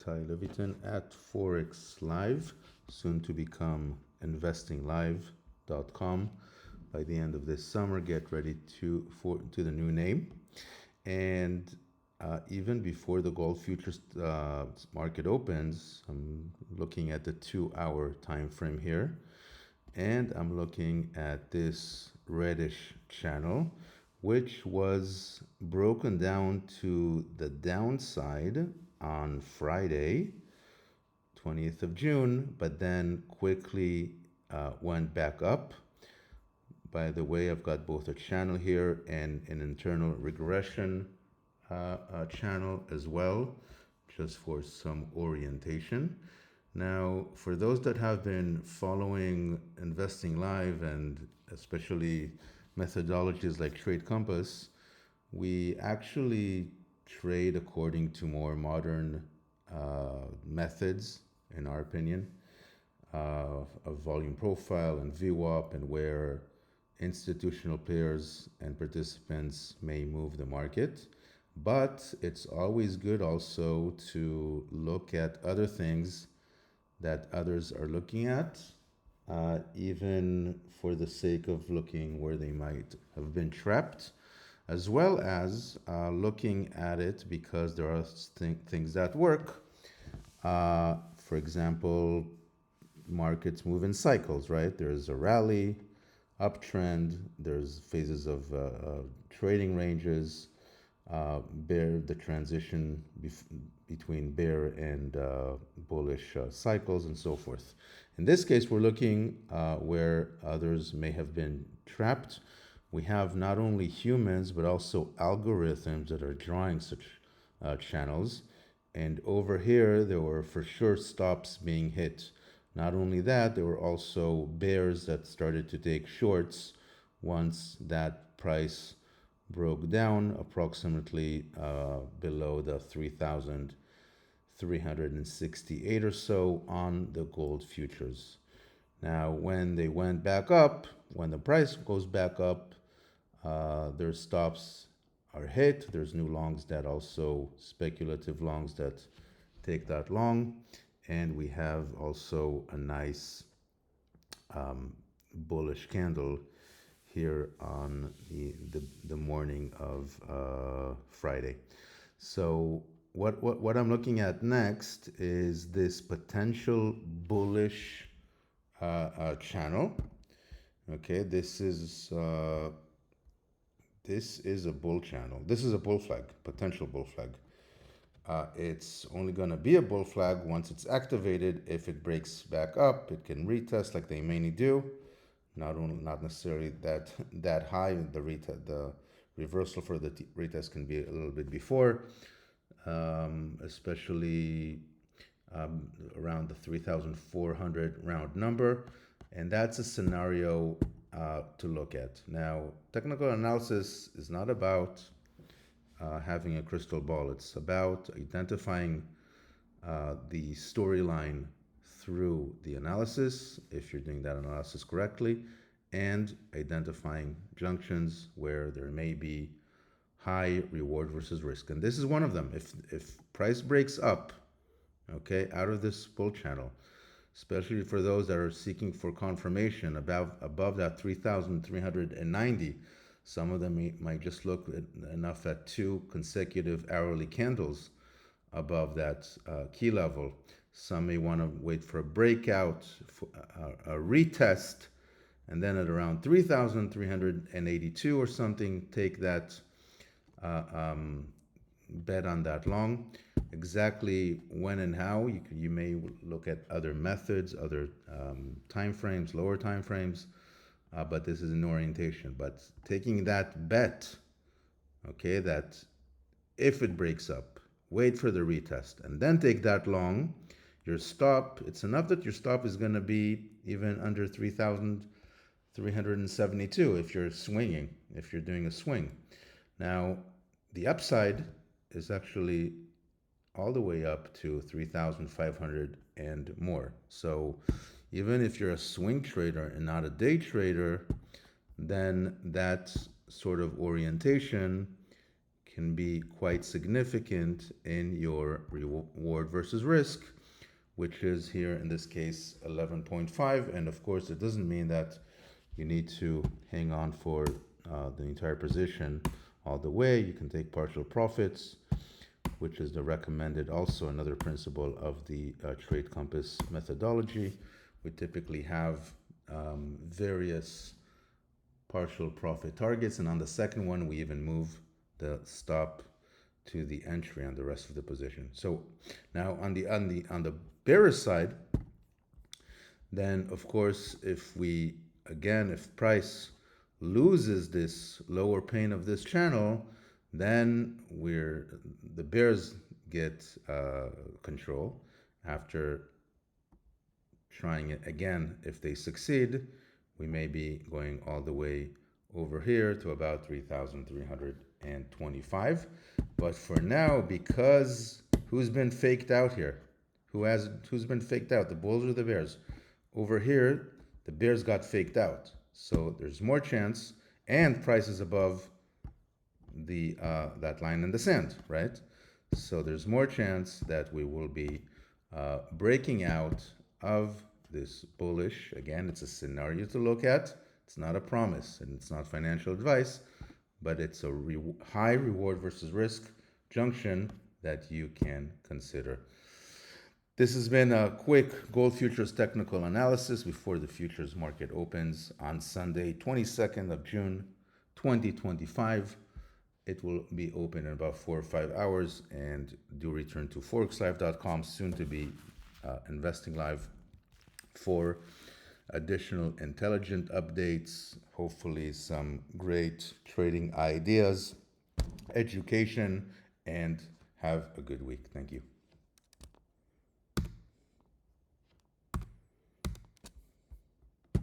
Itai Levitan at ForexLive, soon to become InvestingLive.com. By the end of this summer, get ready to the new name. And even before the gold futures market opens, I'm looking at the 2-hour time frame here, and I'm looking at this reddish channel, which was broken down to the downside on Friday, 20th of June, but then quickly went back up. By the way, I've got both a channel here and an internal regression channel as well, just for some orientation. Now, for those that have been following Investing Live and especially methodologies like Trade Compass, we actually trade according to more modern methods, in our opinion, of volume profile and VWAP, and where institutional players and participants may move the market. But it's always good also to look at other things that others are looking at, even for the sake of looking where they might have been trapped, as well as looking at it because there are things that work. For example, markets move in cycles, right? There's a rally, uptrend, there's phases of trading ranges, the transition between bear and bullish cycles, and so forth. In this case, we're looking where others may have been trapped. We have not only humans, but also algorithms that are drawing such channels. And over here, there were for sure stops being hit. Not only that, there were also bears that started to take shorts once that price broke down approximately below the 3,368 or so on the gold futures. Now, when they went back up, when the price goes back up, their stops are hit. There's new longs that also, speculative longs that take that long. And we have also a nice bullish candle here on the morning of Friday. So what I'm looking at next is this potential bullish channel. Okay, this is a bull channel. This is a bull flag, potential bull flag. It's only going to be a bull flag once it's activated. If it breaks back up, it can retest like they mainly do. Not necessarily that high. The reversal for the retest can be a little bit before, especially around the 3,400 round number, and that's a scenario to look at. Now, technical analysis is not about having a crystal ball. It's about identifying the storyline through the analysis, if you're doing that analysis correctly, and identifying junctions where there may be high reward versus risk. And this is one of them. If price breaks up, okay, out of this bull channel, especially for those that are seeking for confirmation above that 3,390, some of them might just look enough at 2 consecutive hourly candles above that key level. Some may want to wait for a breakout, a retest, and then at around 3,382 or something, take that bet on that long. Exactly when and how, you may look at other methods, other time frames, lower time frames, but this is an orientation. But taking that bet, okay, that if it breaks up, wait for the retest, and then take that long, your stop, it's enough that your stop is going to be even under 3,372 if you're swinging, if you're doing a swing. Now, the upside is actually all the way up to 3,500 and more. So even if you're a swing trader and not a day trader, then that sort of orientation can be quite significant in your reward versus risk, which is here in this case 11.5. And of course, it doesn't mean that you need to hang on for the entire position all the way. You can take partial profits, which is the recommended, also another principle of the Trade Compass methodology. We typically have various partial profit targets, and on the second one, we even move the stop to the entry on the rest of the position. So now on the bearish side, then of course, if price loses this lower pane of this channel, then the bears get control. After trying it again, if they succeed, we may be going all the way over here to about 3,325. But for now, because who's been faked out here? Who's been faked out? The bulls or the bears? Over here, the bears got faked out. So there's more chance, and price is above the that line in the sand, right? So there's more chance that we will be breaking out of this bullish. Again, it's a scenario to look at. It's not a promise, and it's not financial advice, but it's a high reward versus risk junction that you can consider. This has been a quick gold futures technical analysis before the futures market opens on Sunday, 22nd of June, 2025. It will be open in about 4 or 5 hours, and do return to ForexLive.com, soon to be InvestingLive, for additional intelligent updates, hopefully some great trading ideas, education, and have a good week. Thank you.